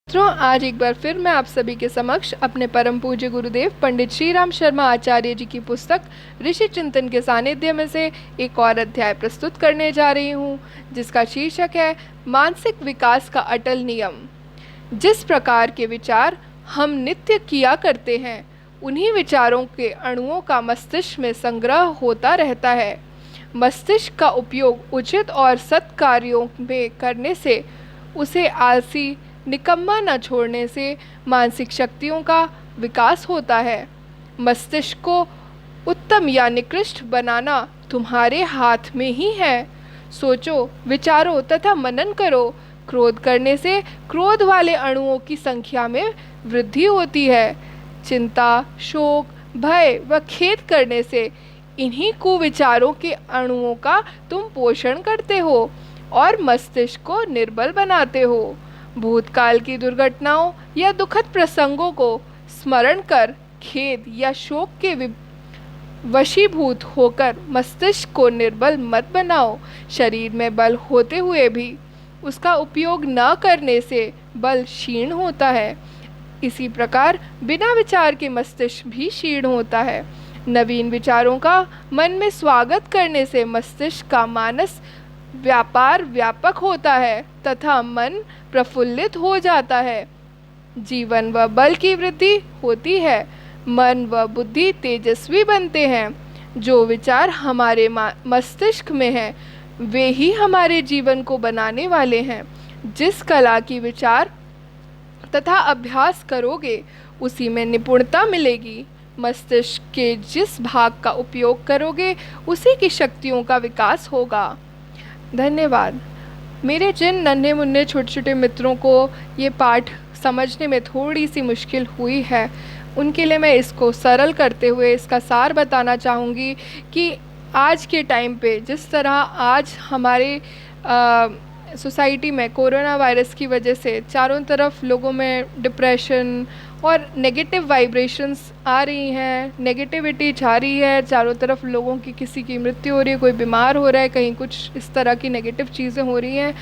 मित्रों, आज एक बार फिर मैं आप सभी के समक्ष अपने परम पूज्य गुरुदेव पंडित श्री राम शर्मा आचार्य जी की पुस्तक ऋषि चिंतन के सानिध्य में से एक और अध्याय प्रस्तुत करने जा रही हूँ, जिसका शीर्षक है मानसिक विकास का अटल नियम। जिस प्रकार के विचार हम नित्य किया करते हैं, उन्हीं विचारों के अणुओं का मस्तिष्क में संग्रह होता रहता है। मस्तिष्क का उपयोग उचित और सत्कार्यों में करने से, उसे आलसी निकम्मा न छोड़ने से मानसिक शक्तियों का विकास होता है। मस्तिष्क को उत्तम या निकृष्ट बनाना तुम्हारे हाथ में ही है। सोचो, विचारो तथा मनन करो। क्रोध करने से क्रोध वाले अणुओं की संख्या में वृद्धि होती है। चिंता, शोक, भय व खेद करने से इन्हीं कुविचारों के अणुओं का तुम पोषण करते हो और मस्तिष्क को निर्बल बनाते हो। भूतकाल की दुर्घटनाओं या दुखद प्रसंगों को स्मरण कर खेद या शोक के वशीभूत होकर मस्तिष्क को निर्बल मत बनाओ। शरीर में बल होते हुए भी उसका उपयोग न करने से बल क्षीण होता है। इसी प्रकार बिना विचार के मस्तिष्क भी क्षीण होता है। नवीन विचारों का मन में स्वागत करने से मस्तिष्क का मानस व्यापार व्यापक होता है तथा मन प्रफुल्लित हो जाता है। जीवन व बल की वृद्धि होती है। मन व बुद्धि तेजस्वी बनते हैं। जो विचार हमारे मस्तिष्क में हैं, वे ही हमारे जीवन को बनाने वाले हैं। जिस कला की विचार तथा अभ्यास करोगे, उसी में निपुणता मिलेगी। मस्तिष्क के जिस भाग का उपयोग करोगे, उसी की शक्तियों का विकास होगा। धन्यवाद। मेरे जिन नन्हे मुन्ने छोटे छोटे मित्रों को ये पाठ समझने में थोड़ी सी मुश्किल हुई है, उनके लिए मैं इसको सरल करते हुए इसका सार बताना चाहूँगी कि आज के टाइम पे जिस तरह आज हमारे सोसाइटी में कोरोना वायरस की वजह से चारों तरफ लोगों में डिप्रेशन और नेगेटिव वाइब्रेशंस आ रही हैं, नेगेटिविटी छा रही है चारों तरफ। लोगों की किसी की मृत्यु हो रही है, कोई बीमार हो रहा है, कहीं कुछ इस तरह की नेगेटिव चीज़ें हो रही हैं।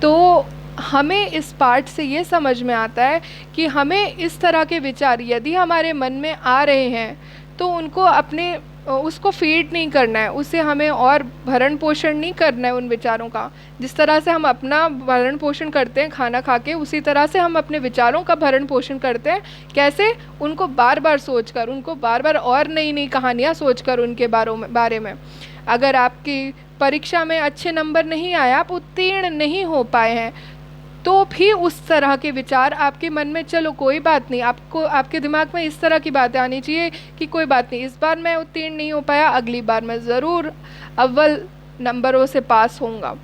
तो हमें इस पाठ से ये समझ में आता है कि हमें इस तरह के विचार यदि हमारे मन में आ रहे हैं तो उनको अपने उसको फीड नहीं करना है, उसे हमें और भरण पोषण नहीं करना है उन विचारों का। जिस तरह से हम अपना भरण पोषण करते हैं खाना खा के, उसी तरह से हम अपने विचारों का भरण पोषण करते हैं। कैसे? उनको बार बार सोचकर, उनको बार बार और नई नई कहानियाँ सोचकर उनके बारे में। अगर आपकी परीक्षा में अच्छे नंबर नहीं आए, आप उत्तीर्ण नहीं हो पाए हैं, तो भी उस तरह के विचार आपके मन में, चलो कोई बात नहीं, आपको आपके दिमाग में इस तरह की बातें आनी चाहिए कि कोई बात नहीं, इस बार मैं उत्तीर्ण नहीं हो पाया, अगली बार मैं ज़रूर अव्वल नंबरों से पास होऊंगा।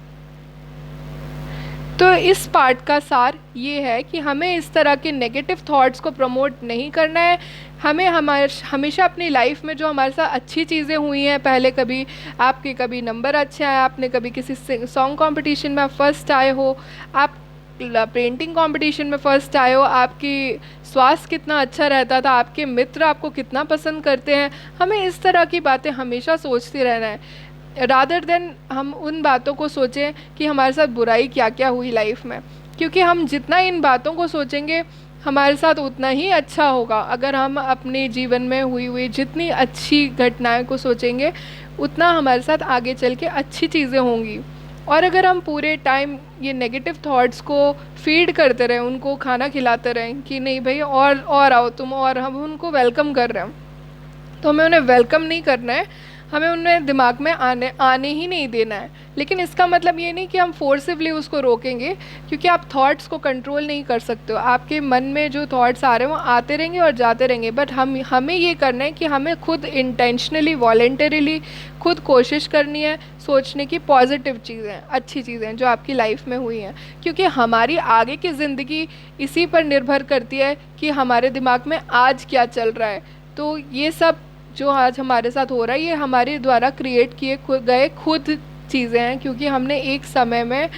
तो इस पार्ट का सार ये है कि हमें इस तरह के नेगेटिव थॉट्स को प्रमोट नहीं करना है। हमें हमेशा अपनी लाइफ में जो हमारे साथ अच्छी चीज़ें हुई हैं, पहले कभी आपके कभी नंबर अच्छे आए, आपने कभी किसी सॉन्ग कंपटीशन में फर्स्ट आए हो, आप पेंटिंग कंपटीशन में फर्स्ट आए हो, आपकी स्वास्थ्य कितना अच्छा रहता था, आपके मित्र आपको कितना पसंद करते हैं, हमें इस तरह की बातें हमेशा सोचते रहना है, रादर देन हम उन बातों को सोचें कि हमारे साथ बुराई क्या क्या हुई लाइफ में। क्योंकि हम जितना इन बातों को सोचेंगे, हमारे साथ उतना ही अच्छा होगा। अगर हम अपने जीवन में हुई जितनी अच्छी घटनाएं को सोचेंगे, उतना हमारे साथ आगे चल के अच्छी चीज़ें होंगी। और अगर हम पूरे टाइम ये नेगेटिव थॉट्स को फीड करते रहें, उनको खाना खिलाते रहें कि नहीं भाई और आओ तुम, और हम उनको वेलकम कर रहे हैं, तो हमें उन्हें वेलकम नहीं करना है, हमें उन्हें दिमाग में आने ही नहीं देना है। लेकिन इसका मतलब ये नहीं कि हम फोर्सिवली उसको रोकेंगे, क्योंकि आप थॉट्स को कंट्रोल नहीं कर सकते हो। आपके मन में जो थॉट्स आ रहे हैं वो आते रहेंगे और जाते रहेंगे, बट हमें ये करना है कि हमें खुद इंटेंशनली, वॉलेंटरीली खुद कोशिश करनी है सोचने की पॉजिटिव चीज़ें, अच्छी चीज़ें जो आपकी लाइफ में हुई हैं। क्योंकि हमारी आगे की ज़िंदगी इसी पर निर्भर करती है कि हमारे दिमाग में आज क्या चल रहा है। तो ये सब जो आज हमारे साथ हो रहा है, ये हमारे द्वारा क्रिएट किए गए खुद चीज़ें हैं। क्योंकि हमने एक समय में,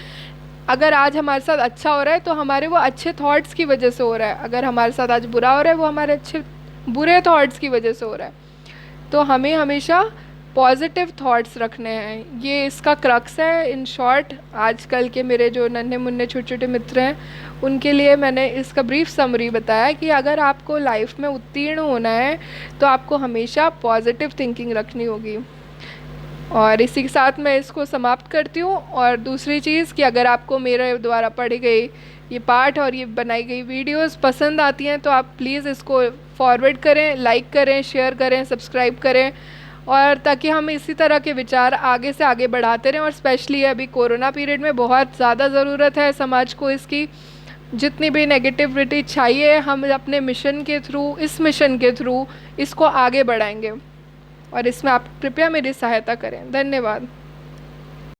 अगर आज हमारे साथ अच्छा हो रहा है तो हमारे वो अच्छे थॉट्स की वजह से हो रहा है, अगर हमारे साथ आज बुरा हो रहा है वो हमारे बुरे थॉट्स की वजह से हो रहा है। तो हमें हमेशा पॉजिटिव थॉट्स रखने हैं। ये इसका क्रक्स है। इन शॉर्ट, आजकल के मेरे जो नन्हे मुन्ने छोटे छोटे मित्र हैं उनके लिए मैंने इसका ब्रीफ समरी बताया कि अगर आपको लाइफ में उत्तीर्ण होना है तो आपको हमेशा पॉजिटिव थिंकिंग रखनी होगी। और इसी के साथ मैं इसको समाप्त करती हूँ। और दूसरी चीज़ कि अगर आपको मेरे द्वारा पढ़ी गई ये पाठ और ये बनाई गई वीडियोस पसंद आती हैं तो आप प्लीज़ इसको फॉरवर्ड करें, लाइक करें, शेयर करें, सब्सक्राइब करें, और ताकि हम इसी तरह के विचार आगे से आगे बढ़ाते रहें। और स्पेशली अभी कोरोना पीरियड में बहुत ज़्यादा ज़रूरत है समाज को इसकी। जितनी भी नेगेटिविटी चाहिए हम अपने मिशन के थ्रू, इस मिशन के थ्रू इसको आगे बढ़ाएंगे। और इसमें आप कृपया मेरी सहायता करें। धन्यवाद।